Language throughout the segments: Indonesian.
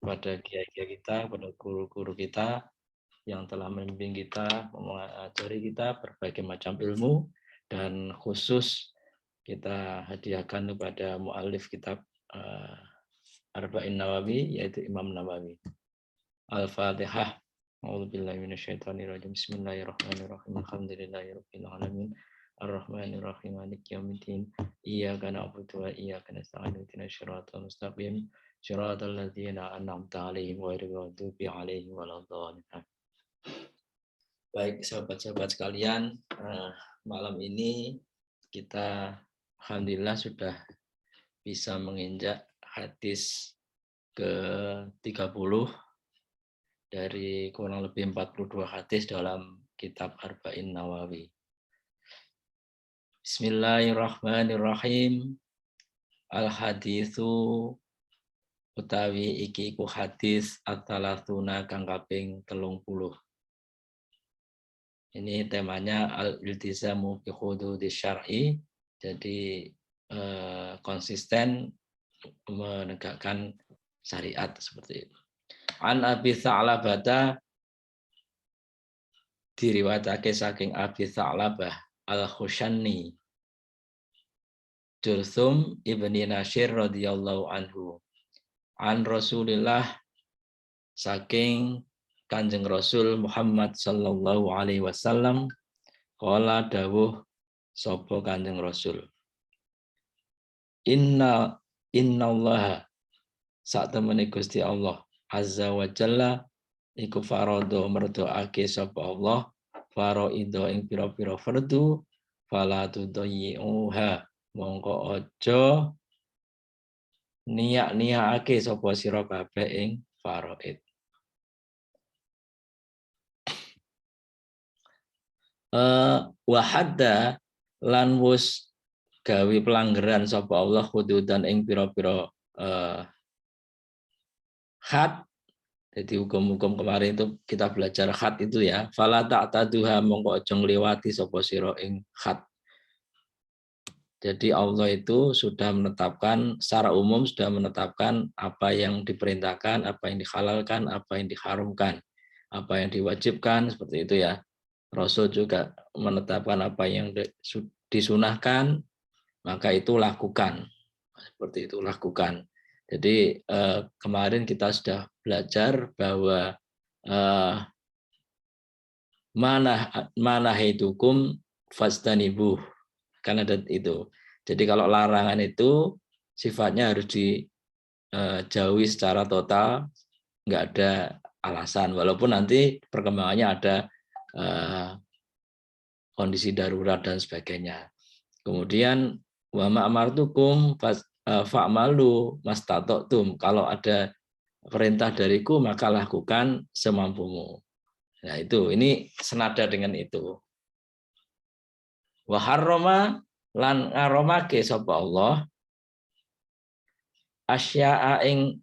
kepada kiai-kiai kita, kepada guru-guru kita yang telah membimbing kita, mengajari kita berbagai macam ilmu, dan khusus kita hadiahkan kepada muallif kitab Arba'in Nawawi, yaitu Imam Nawawi. Al-Fatihah. A'udzubillahi minasyaitonirrajim. Bismillahirrahmanirrahim. Alhamdulillahirabbil alamin. Ar-Rahmanir-Rahim. Maliki yaumiddin. Iyyaka na'budu wa iyyaka nasta'in. Ihdinas siratal mustaqim. Shiratal ladzina an'amta 'alaihim ghairil maghdubi 'alaihim waladdallin. Baik, sahabat-sahabat sekalian, malam ini kita alhamdulillah sudah bisa menginjak hadis ke-30 dari kurang lebih 42 hadis dalam kitab Arba'in Nawawi. Bismillahirrahmanirrahim. Al-haditsu utawi iki ku hadis at-talatsuna kang kaping 30. Ini temanya al-iltizamu bi hududis syar'i. Jadi konsisten menegakkan syariat seperti itu. An Abi Tha'labah, diriwayatake saking Abi Tha'labah Al-Khushanni Jurthum ibni Nashir radhiyallahu anhu. An Rasulillah, saking Kanjeng Rasul Muhammad sallallahu alaihi wasallam, qala dawuh sapa Kanjeng Rasul. Innallaha sak temene Gusti Allah azza wa jalla iku farada merdoake sapa Allah faraida ing pira-pira fardu fala tudayyi'uha mongko aja niat-niatake sapa sira kabeh ing faraid. Wa hadda lan wus gawe pelanggaran sapa Allah hududan ing pira-pira had. Jadi hukum-hukum kemarin itu kita belajar had itu ya. Fala ta'taduha mongko aja ngliwati sapa sira ing had. Jadi Allah itu sudah menetapkan secara umum, sudah menetapkan apa yang diperintahkan, apa yang dihalalkan, apa yang diharamkan, apa yang diwajibkan, seperti itu ya. Rasul juga menetapkan apa yang disunahkan, maka itu lakukan. Seperti itu lakukan. Jadi kemarin kita sudah belajar bahwa mana hidukum fastanibuh, kan ada itu. Jadi kalau larangan itu sifatnya harus dijauhi secara total, nggak ada alasan. Walaupun nanti perkembangannya ada kondisi darurat dan sebagainya. Kemudian wa ma'amartukum fa'malu mastata'tum. Kalau ada perintah dariku maka lakukan semampumu. Nah itu, ini senada dengan itu. Wa harrama lan ngaromake sapa Allah asya'a ing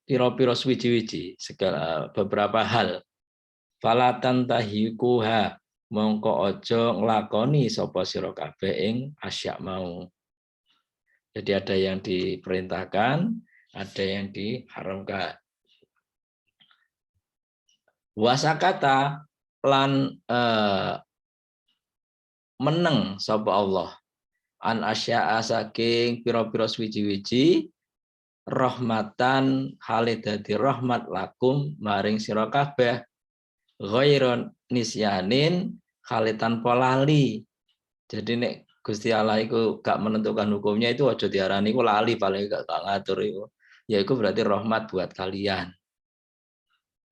pira-pira suwi-wiji segala beberapa hal. Falatan tahikuha mongko aja nglakoni sapa sira kabeh ing asya mau. Jadi ada yang diperintahkan, ada yang diharamkan. Wasakata lan meneng sapa Allah an asya'a saking pira-pira suwi-wiji rahmatan hale dadi rahmat lakum maring sira kabeh ghairon nisyanin hale tanpa lali. Jadi nek Gusti Allah itu gak menentukan hukumnya itu aja diarani iku lali, paling gak ngatur itu. Ya itu berarti rahmat buat kalian.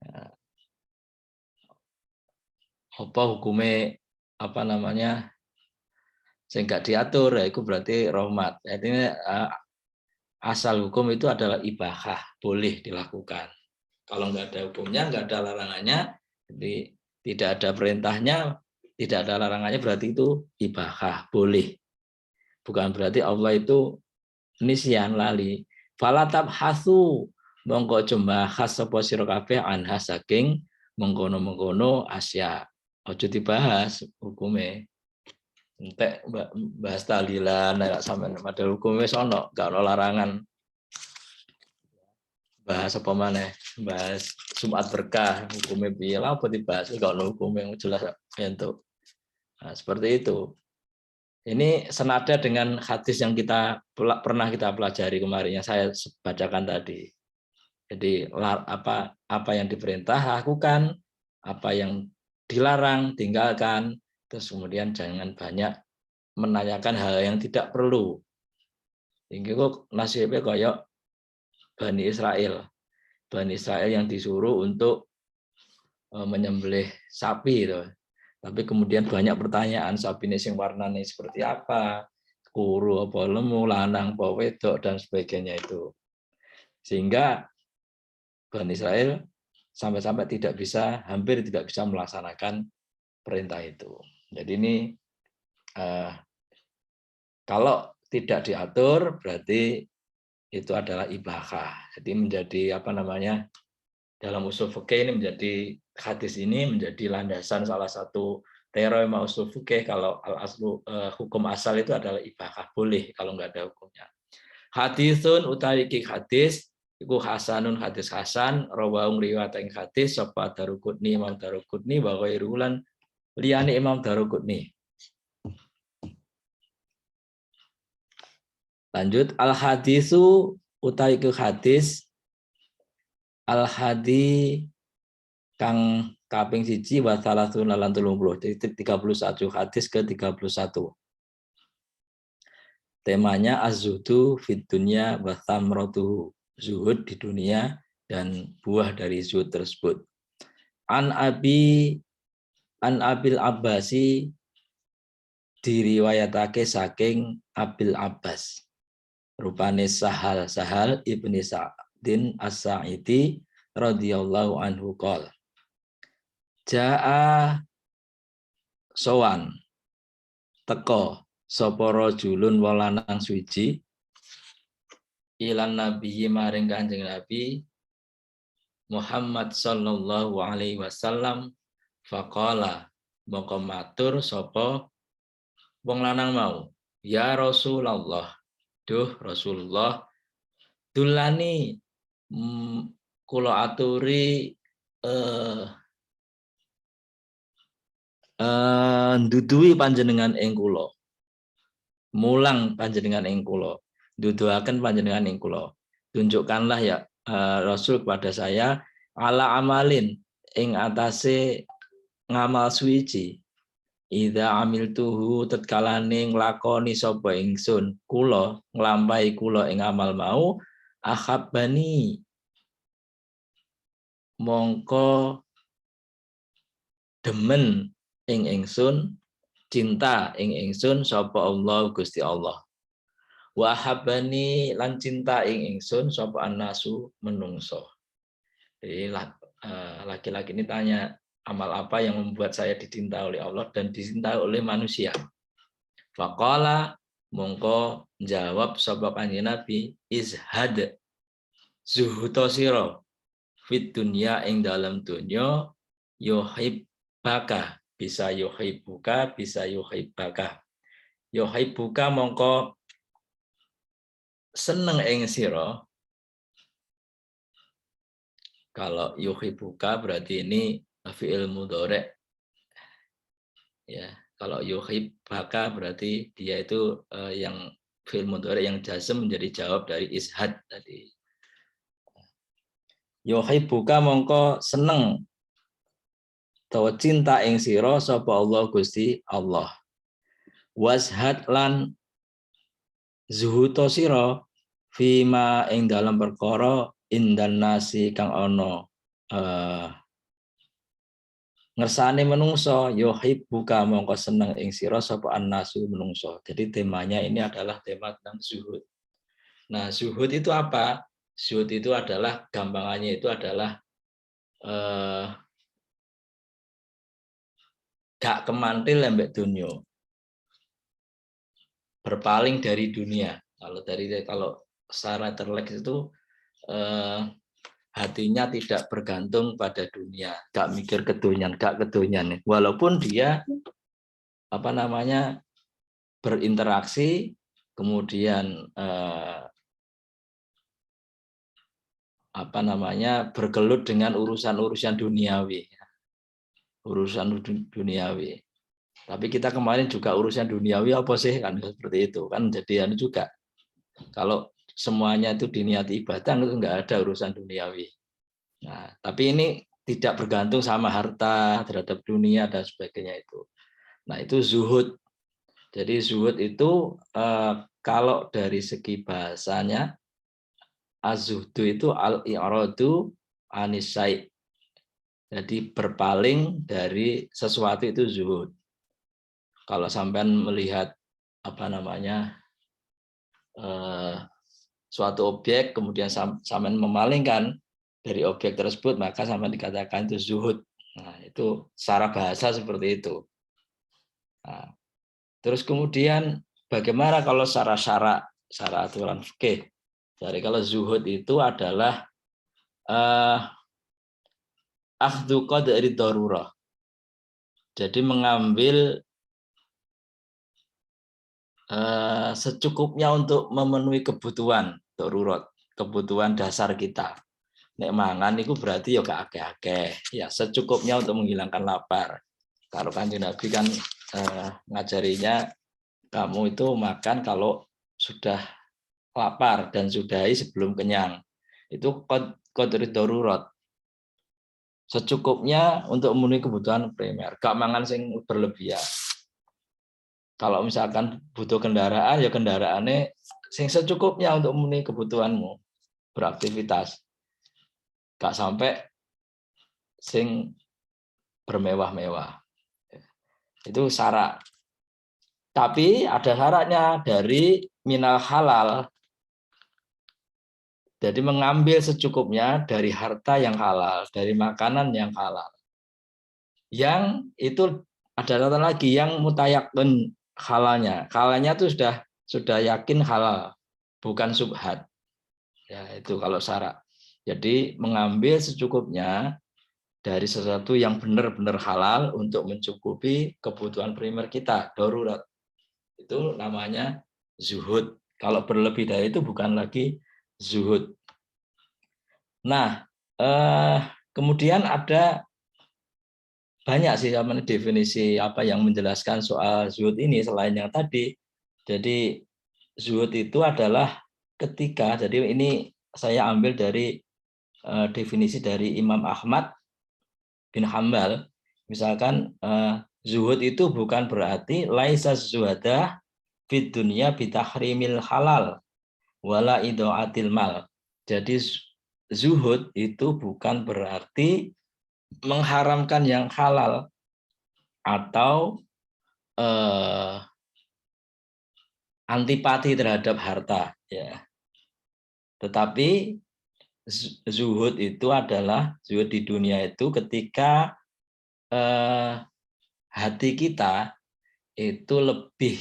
Ya. Apa hukumnya apa namanya? Sing gak diatur ya itu berarti rahmat. Artinya asal hukum itu adalah ibahah, boleh dilakukan. Kalau nggak ada hukumnya, nggak ada larangannya, jadi tidak ada perintahnya, tidak ada larangannya, berarti itu ibahah, boleh. Bukan berarti Allah itu nisyan lali. Falatab hasu mongko cuma khas sapa sira kabeh anha saking mengkono-mengkono asya. Ojo dibahas hukume. Entek bahas tahlilan nek sampean padahal hukume sono, gak ono larangan. bahas apa mana? Bahas Jumat berkah, hukumnya piye lah apa dibahas kalau hukum yang jelas untuk. Nah, seperti itu. Ini senada dengan hadis yang pernah kita pelajari kemarin yang saya bacakan tadi. Jadi apa yang diperintah lakukan, apa yang dilarang tinggalkan, terus kemudian jangan banyak menanyakan hal yang tidak perlu. Ini kok nasibnya kayak Bani Israel. Bani Israel yang disuruh untuk menyembelih sapi itu. Tapi kemudian banyak pertanyaan, sapi ini sing warnanya seperti apa, kuru apa lemu, lanang apa wedok dan sebagainya itu. Sehingga Bani Israel sampai-sampai hampir tidak bisa melaksanakan perintah itu. Jadi ini kalau tidak diatur berarti itu adalah ibahah. Jadi menjadi dalam usul fikih ini hadis ini menjadi landasan salah satu teori usul fikih kalau hukum asal itu adalah ibahah, boleh kalau nggak ada hukumnya. Hadisun utawi hadis iku hasanun hadis hasan rawaung riwayat ing hadis sapa Daruqutni Imam Daruqutni wa ghairulan liyane Imam Daruqutni. Lanjut al hadisu utawi hadis al hadi kang kaping 1 wa salatun lan 30. Jadi 31 hadis ke 31. Temanya az-zuhdu fid dunya wa thamratuhu. Zuhud di dunia dan buah dari zuhud tersebut. An Abil Abbasi diriwayatake saking Abil Abbas. Rupane Sahal ibni Sa'din As-Sa'idi radhiyallahu anhu qol. Ja'a sowan teko sapa rajulun walanang suci ilan nabi maring Kanjeng Nabi Muhammad sallallahu alaihi wasallam faqala moko matur sapa wong lanang mau ya Rasulullah duh Rasulullah dulani kula aturi nduduhi panjenengan ing kula mulang panjenengan ing kula nduduhaken panjenengan ing kula tunjukkanlah ya Rasul kepada saya ala amalin ing atase ngamal suci idza amiltuhu tatkalane nglakoni sapa ingsun kula nglampahi kula ing amal mau ahabbani mongko demen ing ingsun cinta ing ingsun sapa Allah Gusti Allah wa habani lan cinta ing ingsun sapa annasu menungso. Jadi laki-laki ini tanya amal apa yang membuat saya dicinta oleh Allah dan dicintai oleh manusia. Faqala mongko jawab sapa Kanjeng Nabi izhad zuhuto sira fit dunya ing dalam dunya yuhibbaka bisa yuhibbuka bisa yuhibbaka yuhibbuka mongko seneng ing sira. Kalau yuhibbuka berarti ini fi'il mudhari' ya. Kalau yuhibbaka berarti dia itu yang fi'il mudhari' yang jazm menjadi jawab dari ishad tadi. Yuhibbuka mongko seneng utawa cinta ing sira sapa Allah Gusti Allah. Washad lan zuhuto sira fima ing dalam perkara indan nasi kang ana ngersane menungso yuhibbuka mongko seneng ing sira sapa annasu menungso. Jadi temanya ini adalah tema tentang zuhud. Nah, zuhud itu apa? Zuhud itu adalah gampangannya itu adalah gak kemantil lembek dunia. Berpaling dari dunia. Kalau secara intelek itu hatinya tidak bergantung pada dunia, gak mikir kedonyan, gak kedonyan. Walaupun dia berinteraksi, kemudian bergelut dengan urusan-urusan duniawi, duniawi. Tapi kita kemarin juga urusan duniawi apa sih, kan seperti itu kan. Jadi juga kalau semuanya itu diniati ibadah itu enggak ada urusan duniawi. Nah, tapi ini tidak bergantung sama harta terhadap dunia dan sebagainya itu. Nah, itu zuhud. Jadi zuhud itu kalau dari segi bahasanya az-zuhdu itu al-i'radu anisai. Jadi berpaling dari sesuatu itu zuhud. Kalau sampean melihat suatu objek kemudian sampean memalingkan dari objek tersebut, maka sampean dikatakan itu zuhud. Nah, itu secara bahasa seperti itu. Nah, terus kemudian bagaimana kalau secara aturan fikih? Jadi kalau zuhud itu adalah akhdhu qadri darurah. Jadi mengambil secukupnya untuk memenuhi kebutuhan darurat, kebutuhan dasar kita. Nek mangan itu berarti ya gak akeh-akeh, ya secukupnya untuk menghilangkan lapar. Kalau Kanjeng Nabi kan ngajarinya kamu itu makan kalau sudah lapar dan sudahi sebelum kenyang. Itu qadri darurat. Secukupnya untuk memenuhi kebutuhan primer, gak mangan sing berlebihan. Kalau misalkan butuh kendaraan, ya kendaraannya sing secukupnya untuk memenuhi kebutuhanmu beraktivitas. Gak sampai sing bermewah-mewah. Itu syarat. Tapi ada syaratnya dari minal halal. Jadi mengambil secukupnya dari harta yang halal, dari makanan yang halal. Yang itu ada catatan lagi yang mutayakun halalnya. Halalnya itu sudah yakin halal, bukan subhat. Ya, itu kalau syarat. Jadi mengambil secukupnya dari sesuatu yang benar-benar halal untuk mencukupi kebutuhan primer kita, darurat. Itu namanya zuhud. Kalau berlebih dari itu bukan lagi zuhud. Nah, kemudian ada banyak sih definisi apa yang menjelaskan soal zuhud ini selain yang tadi. Jadi zuhud itu adalah ketika, jadi ini saya ambil dari definisi dari Imam Ahmad bin Hambal. Misalkan zuhud itu bukan berarti laisa zuhada fid dunya bitahrimil halal wala idaatil mal. Jadi zuhud itu bukan berarti mengharamkan yang halal atau antipati terhadap harta, ya. Tetapi zuhud itu adalah zuhud di dunia itu ketika hati kita itu lebih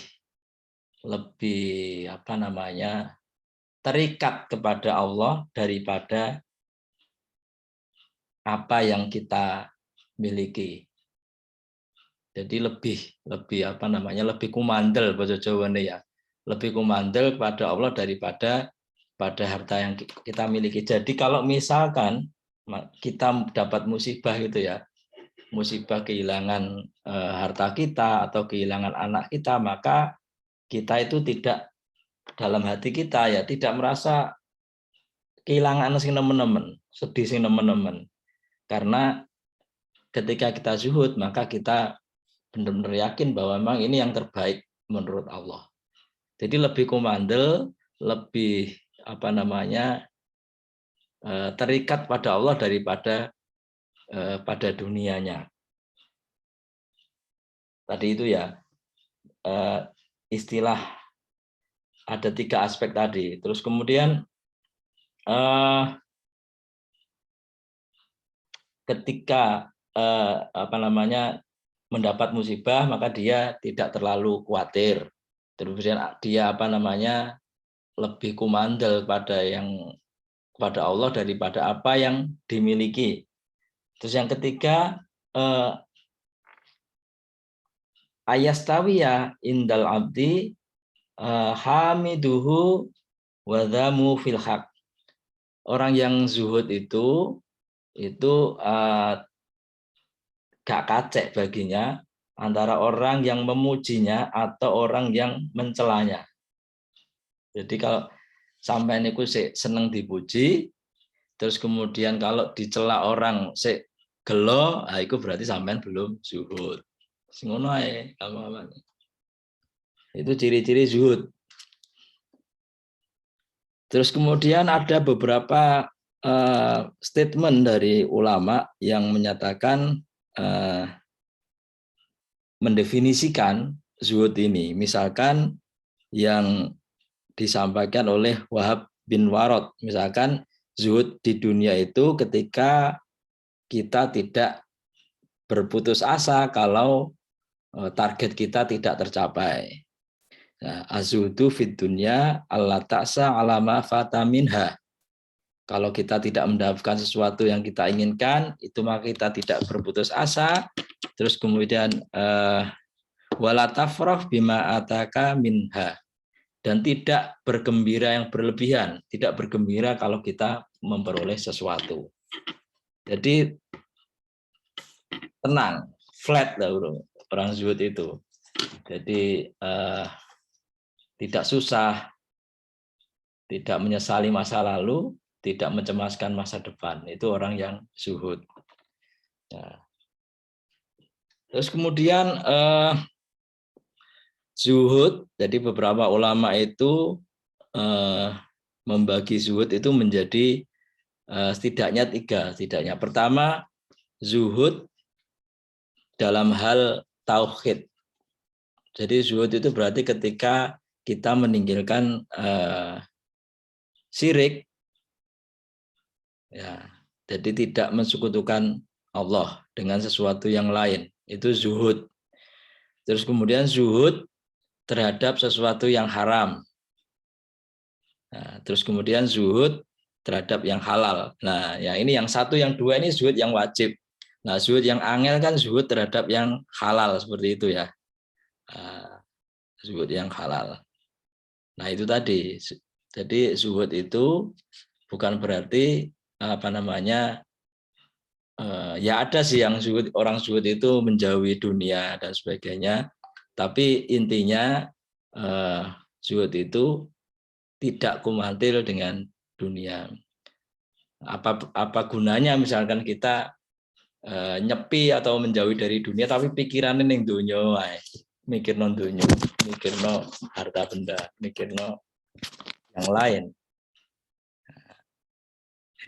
terikat kepada Allah daripada apa yang kita miliki. Jadi lebih kumandel bahasa Jawa ya. Lebih kumandel kepada Allah daripada pada harta yang kita miliki. Jadi kalau misalkan kita dapat musibah gitu ya, musibah kehilangan harta kita atau kehilangan anak kita, maka kita itu tidak dalam hati kita ya tidak merasa kehilangan sing nemen-nemen, sedih sing nemen-nemen. Karena ketika kita zuhud maka kita benar-benar yakin bahwa memang ini yang terbaik menurut Allah. Jadi lebih kumandel, lebih terikat pada Allah daripada pada dunianya. Tadi itu ya istilah ada 3 aspek tadi. Terus kemudian ketika mendapat musibah maka dia tidak terlalu khawatir. Terus dia lebih kumandel kepada Allah daripada apa yang dimiliki. Terus yang ketiga ayastawiya indal abdi hamiduhu wa dhamu fil haq. orang yang zuhud itu gak kacek baginya antara orang yang memujinya atau orang yang mencelanya. Jadi kalau sampai niku seneng dipuji, terus kemudian kalau dicela orang gelo, nah itu berarti sampean belum zuhud. Ngono ae, itu ciri-ciri zuhud. Terus kemudian ada beberapa statement dari ulama yang menyatakan mendefinisikan zuhud ini. Misalkan yang disampaikan oleh Wahab bin Warod, misalkan zuhud di dunia itu ketika kita tidak berputus asa kalau target kita tidak tercapai. Nah, azuhdu fid dunya alla ta'sa alama fataminha. Kalau kita tidak mendapatkan sesuatu yang kita inginkan, itu maka kita tidak berputus asa. Terus kemudian wala tafrah bima ataka minha. Dan tidak bergembira yang berlebihan, tidak bergembira kalau kita memperoleh sesuatu. Jadi tenang, flat lah orang zuhud itu. Jadi tidak susah, tidak menyesali masa lalu, tidak mencemaskan masa depan. Itu orang yang zuhud. Nah. Terus kemudian zuhud, jadi beberapa ulama itu membagi zuhud itu menjadi setidaknya 3. Setidaknya pertama, zuhud dalam hal tauhid. Jadi zuhud itu berarti ketika kita meninggalkan syirik, ya, jadi tidak mensekutukan Allah dengan sesuatu yang lain, itu zuhud. Terus kemudian zuhud terhadap sesuatu yang haram. Nah, terus kemudian zuhud terhadap yang halal. Nah, ya ini yang 1, yang 2 ini zuhud yang wajib. Nah, zuhud yang angel kan zuhud terhadap yang halal seperti itu ya. Zuhud yang halal. Nah, itu tadi. Jadi zuhud itu bukan berarti ya ada sih yang zuhud, orang zuhud itu menjauhi dunia dan sebagainya. Tapi intinya zuhud itu tidak kumantil dengan dunia. Apa gunanya misalkan kita nyepi atau menjauhi dari dunia tapi pikirannya ning dunia wae. Mikirno dunia, mikirno harta benda, mikirno yang lain.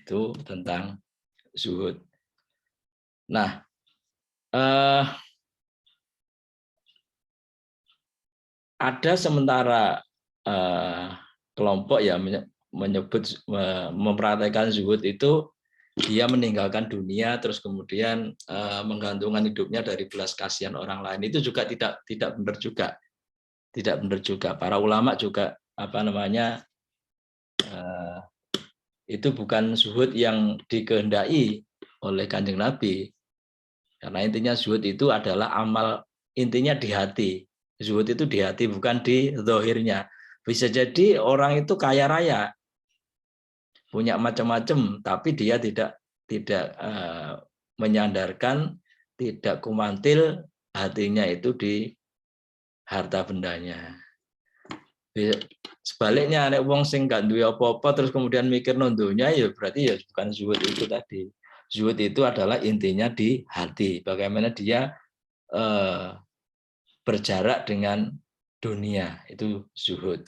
Itu tentang zuhud. Nah, ada sementara kelompok ya menyebut mempraktikkan zuhud itu dia meninggalkan dunia terus kemudian menggantungkan hidupnya dari belas kasihan orang lain. Itu juga tidak benar juga. Tidak benar juga. Para ulama juga itu bukan zuhud yang dikehendaki oleh Kanjeng Nabi. Karena intinya zuhud itu adalah amal, intinya di hati. Zuhud itu di hati, bukan di zahirnya. Bisa jadi orang itu kaya raya, punya macam-macam, tapi dia tidak menyandarkan, tidak kumantil hatinya itu di harta bendanya. Sebaliknya, nek wong sing gak duwe apa-apa terus kemudian mikir nondonya, ya berarti ya bukan zuhud itu tadi. Zuhud itu adalah intinya di hati. Bagaimana dia berjarak dengan dunia, itu zuhud.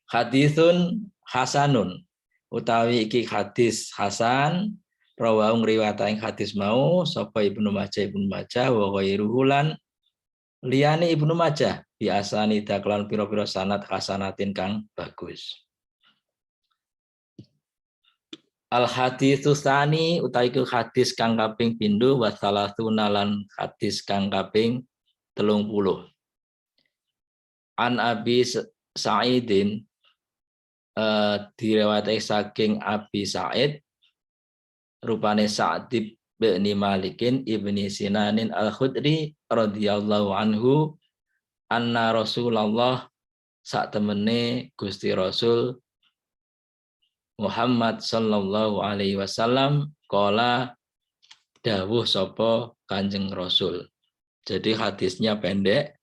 Hadisun hasanun, utawi iki hadis hasan, rawahu ngriwayataken hadis mau sapa Ibnu Majah wa ghairuhu lan liyane Ibnu Majah biasani daklan pira-pira sanad hasanatin kang bagus. Al haditsus tsani utawi iku hadis kang kaping pindho wa salasuna lan hadis kang kaping 30. An Abi Sa'idin diriwayatake saking Abi Sa'id rupane Sa'd bin Malikin ibni Sinanin al-Khudri radhiyallahu anhu anna Rasulullah sak temene Gusti Rasul Muhammad sallallahu alaihi wasallam qala dawuh sapa Kanjeng Rasul. Jadi hadisnya pendek.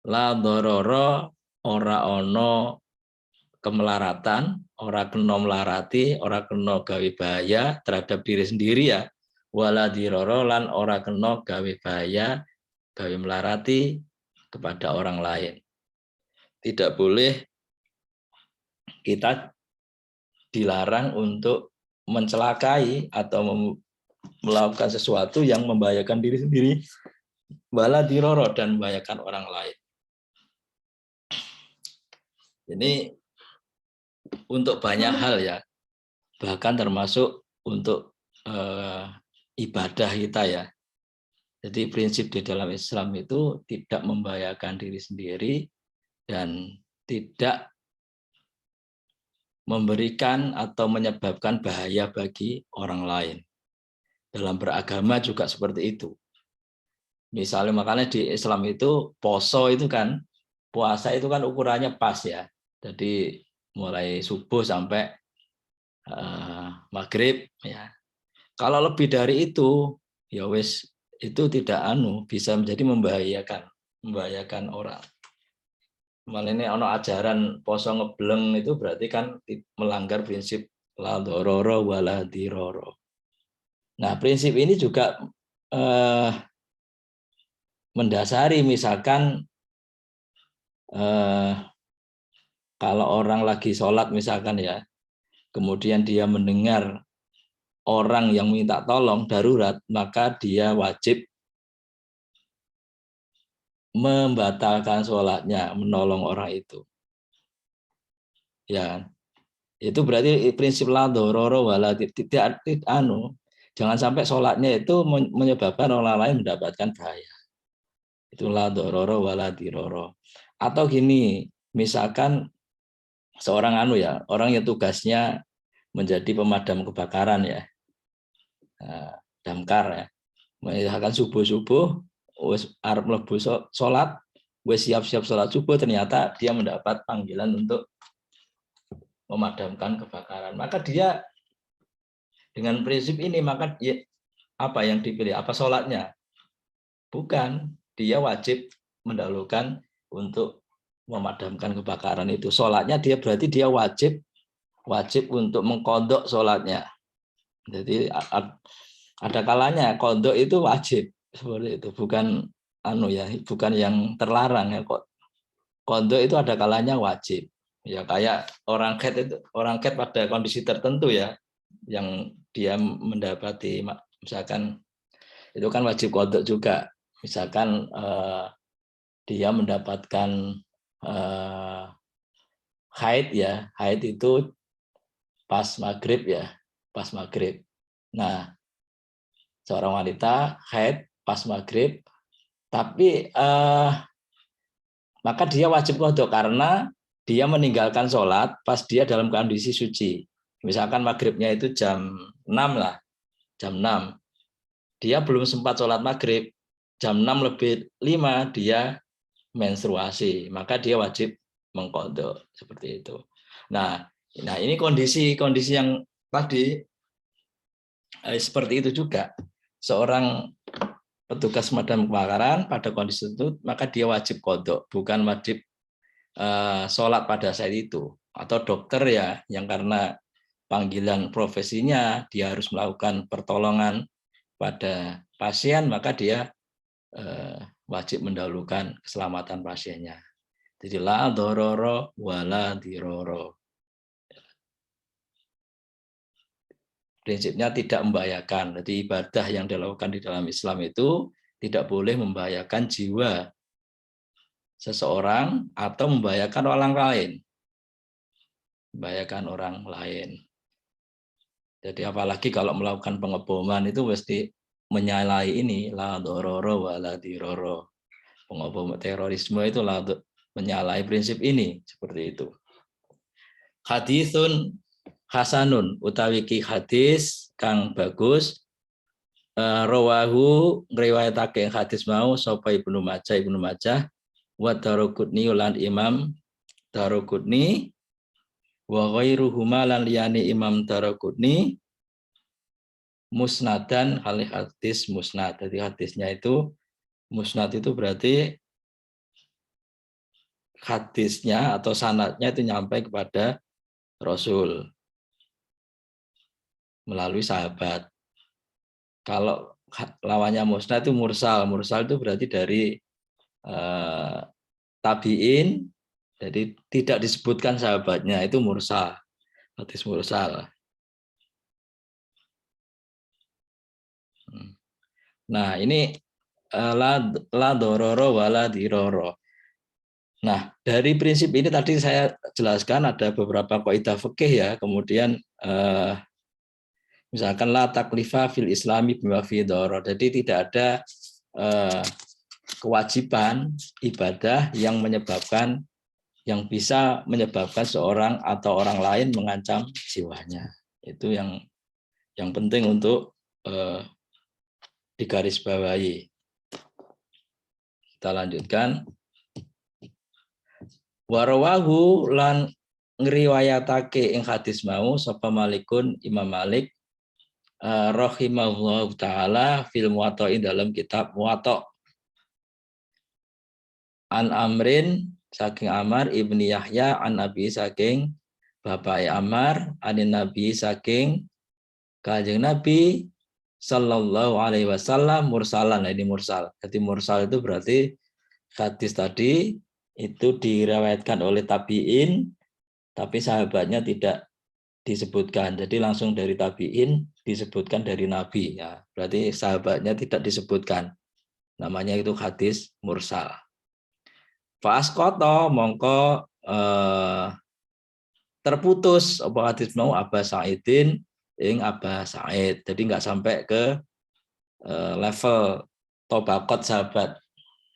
La dororo ora ono kemelaratan, ora kena melarati, ora kena gawe bahaya terhadap diri sendiri ya. Wala diroro lan ora kena gawe bahaya, gawe melarati kepada orang lain. Tidak boleh kita dilarang untuk mencelakai atau melakukan sesuatu yang membahayakan diri sendiri, wala diroro dan membahayakan orang lain. Ini untuk banyak hal ya, bahkan termasuk untuk ibadah kita ya. Jadi prinsip di dalam Islam itu tidak membahayakan diri sendiri dan tidak memberikan atau menyebabkan bahaya bagi orang lain. Dalam beragama juga seperti itu. Misalnya makanya di Islam itu poso itu kan, puasa itu kan ukurannya pas ya. Jadi mulai subuh sampai maghrib ya. Kalau lebih dari itu ya wis itu tidak bisa menjadi membahayakan orang. Malah ini ono ajaran poso ngebleng itu berarti kan melanggar prinsip la dororo wala diroro. Nah, prinsip ini juga mendasari misalkan kalau orang lagi sholat misalkan ya, kemudian dia mendengar orang yang minta tolong darurat, maka dia wajib membatalkan sholatnya, menolong orang itu. Ya, itu berarti prinsip la dororo wala tidak jangan sampai sholatnya itu menyebabkan orang lain mendapatkan bahaya. Itulah dororo wala diroro. Atau gini, misalkan seorang orang yang tugasnya menjadi pemadam kebakaran ya, damkar ya, misalkan subuh wis arep mlebu sholat, wis siap-siap sholat subuh, ternyata dia mendapat panggilan untuk memadamkan kebakaran. Maka dia dengan prinsip ini maka ya, apa yang dipilih? Apa sholatnya? Bukan, dia wajib mendahulukan untuk memadamkan kebakaran itu. Sholatnya dia berarti dia wajib untuk mengkodok sholatnya. Jadi ada kalanya kodok itu wajib seperti itu, bukan bukan yang terlarang ya. Kodok itu ada kalanya wajib. Ya kayak orang ket pada kondisi tertentu ya, yang dia mendapati misalkan itu kan wajib kodok juga. Misalkan dia mendapatkan haid ya, haid itu pas maghrib ya, pas maghrib. Nah, seorang wanita haid pas maghrib, tapi maka dia wajib kodok karena dia meninggalkan sholat pas dia dalam kondisi suci. Misalkan maghribnya itu jam 6 lah, jam 6. Dia belum sempat sholat maghrib, jam 6:05 dia menstruasi, maka dia wajib mengkodok seperti itu. Nah ini kondisi yang tadi seperti itu juga. Seorang petugas pemadam kebakaran pada kondisi itu, maka dia wajib kodok, bukan wajib sholat pada saat itu. Atau dokter ya, yang karena panggilan profesinya dia harus melakukan pertolongan pada pasien, maka dia wajib mendahulukan keselamatan pasiennya. Jadi la dororo wala diroro. Prinsipnya tidak membahayakan. Jadi ibadah yang dilakukan di dalam Islam itu tidak boleh membahayakan jiwa seseorang atau membahayakan orang lain. Membahayakan orang lain. Jadi apalagi kalau melakukan pengeboman itu mesti menyalahi ini la dororo wala diroro. Pengobom terorisme itu menyalahi prinsip ini seperti itu. Hadisun hasanun utawi ki hadis kang bagus, rawahu ngriwayatake hadis mau sapa Ibnu Majah wa Daruqutni lan Imam Daruqutni Wa ghairuhuma lan liyane Imam Daraqutni musnadan kali hadis musnad. Jadi hadisnya itu musnad itu berarti hadisnya atau sanadnya itu nyampe kepada Rasul melalui sahabat. Kalau lawannya musnad itu mursal. Mursal itu berarti dari tabiin, jadi tidak disebutkan sahabatnya, itu mursal. Hadis mursal. Nah, ini la dororo wala diroro. Nah, dari prinsip ini tadi saya jelaskan ada beberapa kaidah fikih ya. Kemudian misalkan la taklifa fil islami bima fi doror. Jadi tidak ada kewajiban ibadah yang bisa menyebabkan seorang atau orang lain mengancam jiwanya. Itu yang penting untuk digarisbawahi. Kita lanjutkan. Warawahu lan ngriwayatake ing hadis mau sapa Malikun Imam Malik rahimahullahu taala fil Muwatta dalam kitab Muwatta. An Amrin saking Amar ibni Yahya an Nabi saking bapak Amar anin Nabi saking Kanjeng Nabi sallallahu alaihi wasallam mursalan. Nah, ini mursal. Jadi mursal itu berarti hadis tadi itu diriwayatkan oleh tabi'in tapi sahabatnya tidak disebutkan. Jadi langsung dari tabi'in disebutkan dari Nabi ya. Berarti sahabatnya tidak disebutkan. Namanya itu hadis mursal. Fa'asqata mongko terputus apa hadis mau Aba Sa'idin ing Aba Sa'id. Jadi enggak sampai ke level tobaqat sahabat.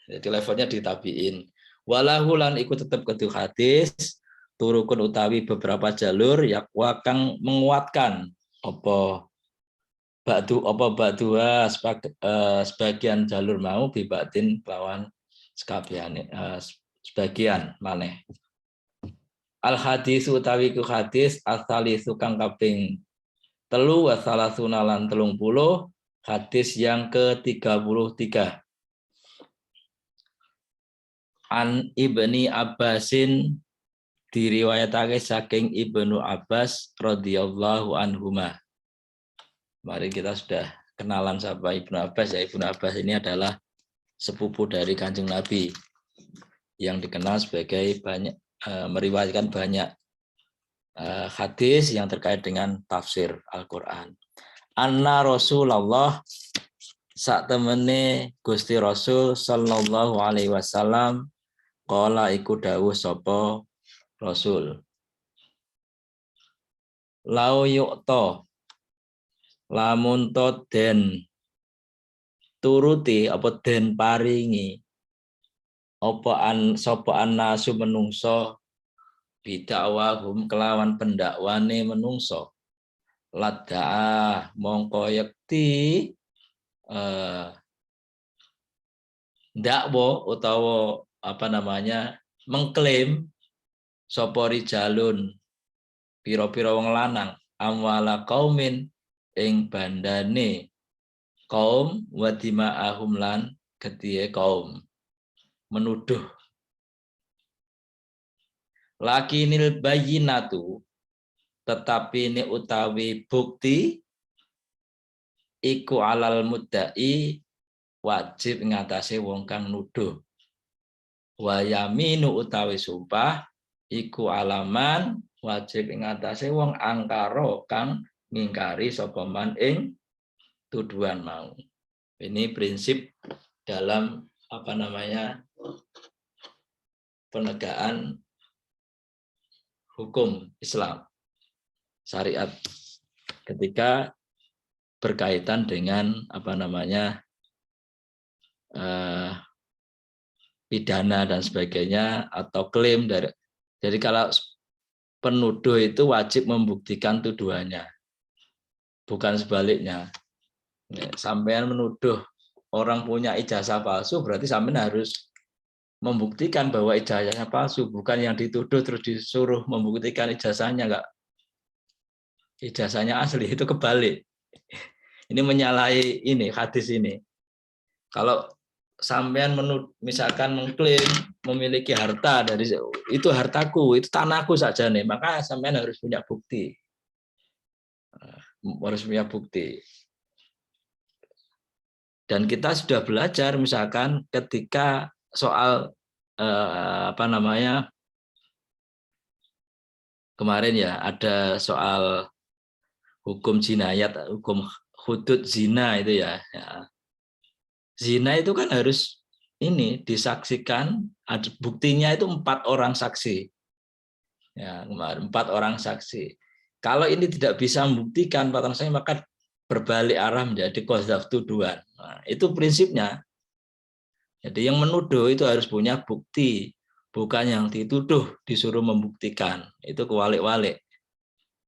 Jadi levelnya di tabi'in. Walahu lan ikut tetap ketu hadis turukun utawi beberapa jalur yakwa kang menguatkan apa ba'dua sebagian jalur mau bibatin lawan sebagian maneh. Al hadis utawi ku hadis asalisu kang kaping 3 wa salasuna lan 30 hadis yang ke-33. An Ibni Abbasin diriwayatake saking Ibnu Abbas radhiyallahu anhuma. Mari kita sudah kenalan sama Ibnu Abbas ya. Ibnu Abbas ini adalah sepupu dari Kanjeng Nabi yang dikenal sebagai meriwayatkan banyak hadis yang terkait dengan tafsir Al-Qur'an. Anna Rasulullah sak temene Gusti Rasul sallallahu alaihi wasallam qala iku dawuh sapa Rasul. Lau yu'ta lamun to den turuti apa den paringi apa sapa annasu menungso bidakwahum kelawan pendakwane menungso ladha mongko yekti dakwa utawa mengklaim sapa rijalun pira-pira wong lanang amwala qaumin ing bandane kaum wa dima'ahum lan getihe kaum menuduh lakinil bayyinatu tetapi ini utawi bukti iku alal muddai wajib ngatasi wong kang nuduh wa yaminu utawi sumpah iku alaman wajib ngatasi wong angkara kang ngingkari sapa man ing tuduhan mau. Ini prinsip dalam penegakan hukum Islam syariat ketika berkaitan dengan pidana dan sebagainya atau klaim dari. Jadi kalau penuduh itu wajib membuktikan tuduhannya, bukan sebaliknya. Sampean menuduh orang punya ijazah palsu berarti sampean harus membuktikan bahwa ijazahnya palsu, bukan yang dituduh terus disuruh membuktikan ijazahnya enggak, ijazahnya asli, itu kebalik. Ini menyalahi ini hadis ini. Kalau sampean misalkan mengklaim memiliki harta dari itu hartaku, itu tanahku saja nih, maka sampean harus punya bukti. Harus punya bukti. Dan kita sudah belajar misalkan ketika soal kemarin ya ada soal hukum jinayat, hukum hudud zina itu ya. Zina itu kan harus ini disaksikan, buktinya itu 4 orang saksi. Ya, 4 orang saksi. Kalau ini tidak bisa membuktikan 4 orang saksi, maka berbalik arah menjadi qadzaf tuduhan. Nah, itu prinsipnya. Jadi yang menuduh itu harus punya bukti, bukan yang dituduh disuruh membuktikan. Itu kewalik-walik.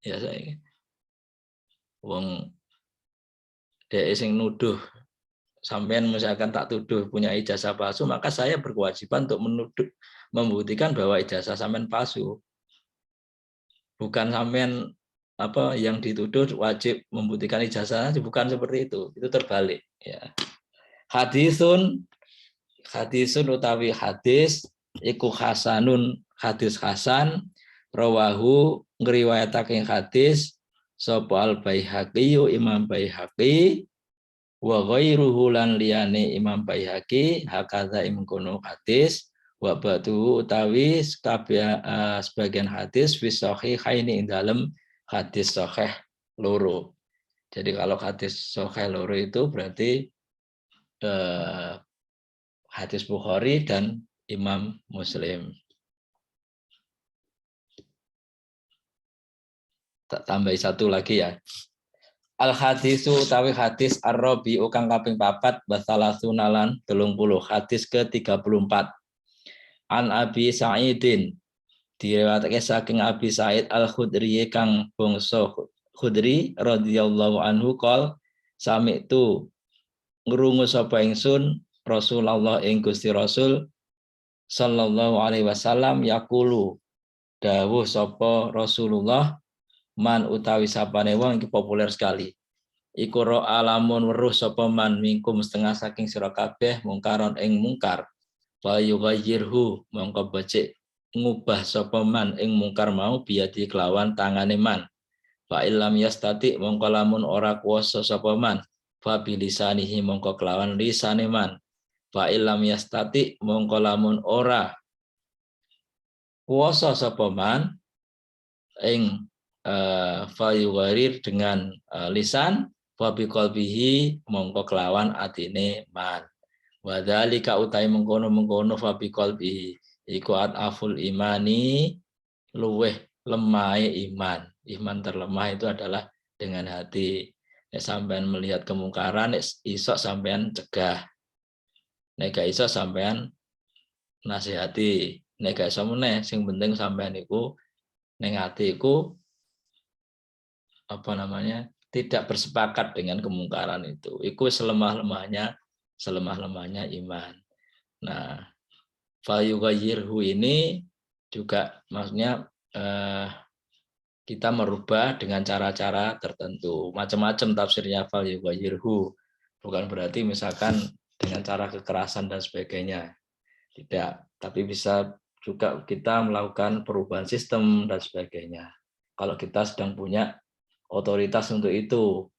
Ya saya. Wong dhek sing nuduh sampean misalkan tak tuduh punya ijazah palsu, maka saya berkewajiban untuk membuktikan bahwa ijazah sampean palsu. Bukan sampean yang dituduh wajib membuktikan ijazahnya, bukan seperti itu terbalik ya. Hadisun utawi hadis iku hasanun, hadis hasan, rawahu ngriwayatake hadis sapa al Baihaqi, Imam Baihaqi, wa ghairuhu lan liyane Imam Baihaqi, hakadha imkono hadis, wa batu utawi sebagian hadis fi sahihaini ing dalem hadis sahih loro. Jadi kalau hadis sahih loro itu berarti hadis Bukhari dan Imam Muslim. Tak tambahi satu lagi ya. Al hadisu utawi hadis ar-rabi kang kaping 4 basalasun 30, hadis ke-34. An Abi Sa'idin, diriwayatake saking Abi Sa'id Al-Khudri kang bangsa Khudri radhiyallahu anhu qol sami'tu ngrungu sapa ingsun Rasulullah ing Gusti Rasul sallallahu alaihi wasallam yaqulu, dawuh sapa Rasulullah, man utawi sapane wong iki populer sekali. Iku ro alamun weruh sapa man mingkum setengah saking sira kabeh mungkaron ing mungkar. Fa yughayyirhu mongko becik ngubah sapa man ing mungkar mau biadi kelawan tangane man. Fa illam yastati mongko lamun ora kuwasa sapa man, fa bilisanihi mongko kelawan lisane man. Fa illam yastati mongko lamun ora kuwasa sapa man ing fayuwarir dengan lisan, fa biqalbihi mongko kelawan atine man. Wa dzalika utai mengkono fa biqalbihi iku aful imani, luweh lemahe iman. Iman terlemah itu adalah dengan hati. Nek sampean melihat kemungkaran, iso sampean cegah. Nek gak iso sampean nasihati. Nek gak iso meneh, sing penting sampean iku ning ati iku tidak bersepakat dengan kemungkaran itu. Iku selemah-lemahnya iman. Nah, fayughayyirhu ini juga maksudnya kita merubah dengan cara-cara tertentu. Macam-macam tafsirnya fayughayyirhu. Bukan berarti misalkan dengan cara kekerasan dan sebagainya. Tidak, tapi bisa juga kita melakukan perubahan sistem dan sebagainya. Kalau kita sedang punya otoritas untuk itu,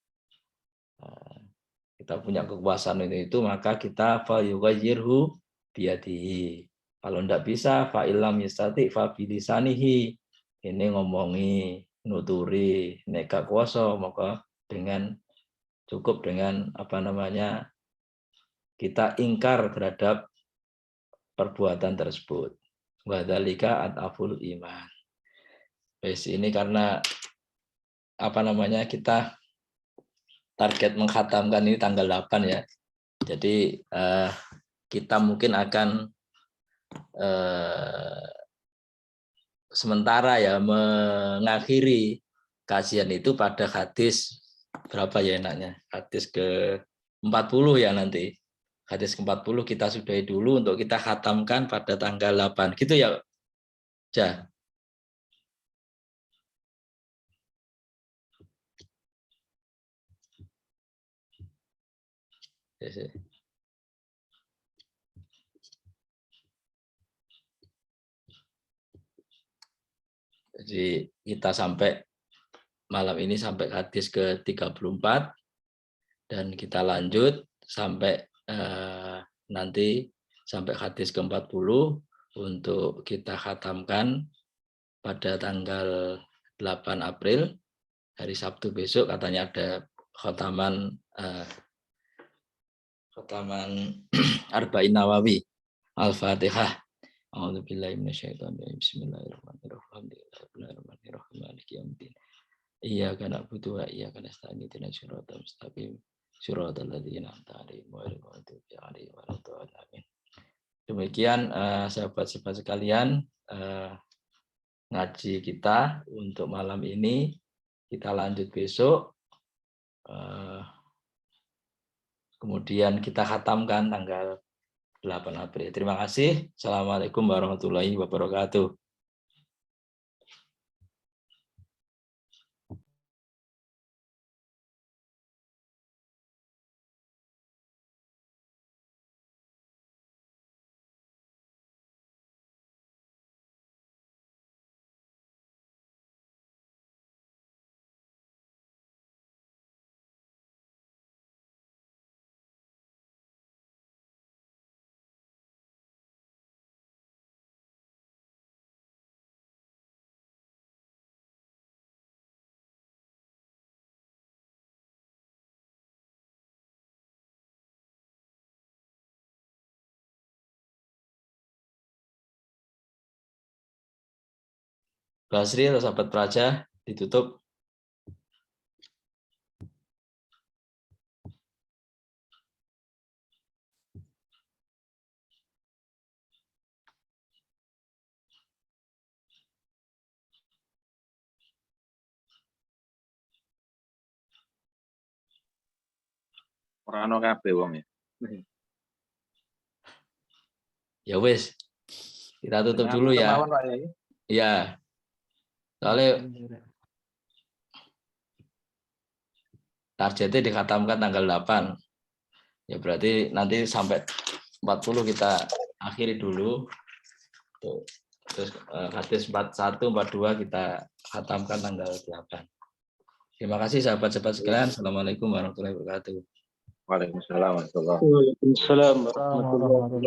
kita punya kekuasaan itu, maka kita fa yughayyirhu biyadihi. Kalau tidak bisa, fa illam yastati fa bilisanihi. Ini ngomongi, nuturi, nek gak kuasa, maka cukup dengan kita ingkar terhadap perbuatan tersebut. Wa dzalika ataful iman. Ini karena kita target mengkhatamkan ini tanggal 8 ya. Jadi kita mungkin akan sementara ya mengakhiri kajian itu pada hadis berapa ya enaknya? Hadis ke-40 ya nanti. hadis ke-40 kita sudahi dulu untuk kita khatamkan pada tanggal 8. Gitu ya, Ja? Jadi kita sampai malam ini sampai hadis ke-34 dan kita lanjut sampai nanti sampai hadis ke-40 untuk kita khatamkan pada tanggal 8 April hari Sabtu besok, katanya ada khataman Arba'in Nawawi. Al-Fatihah. A'udzubillahi minasyaitonir rajim. Bismillahirrahmanirrahim. Maliki yaumiddin. Iyyaka na'budu wa iyyaka nasta'in. Ihdinas siratal mustaqim. Siratal ladzina an'amta 'alaihim ghairil maghdubi 'alaihim waladdallin. Demikian sahabat-sahabat sekalian, ngaji kita untuk malam ini. Kita lanjut besok. Kemudian kita khatamkan tanggal 8 April. Terima kasih. Assalamualaikum warahmatullahi wabarakatuh. Basri atau sahabat Praja ditutup. Ora ono kabeh wong ya. Ya wis. Kita tutup dulu ya. Ya. Soalnya targetnya dikhatamkan tanggal 8. Ya berarti nanti sampai 40 kita akhiri dulu. Terus hadis 41, 42 kita khatamkan tanggal 8. Terima kasih sahabat-sahabat sekalian. Assalamualaikum warahmatullahi wabarakatuh. Waalaikumsalam warahmatullahi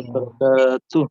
wabarakatuh.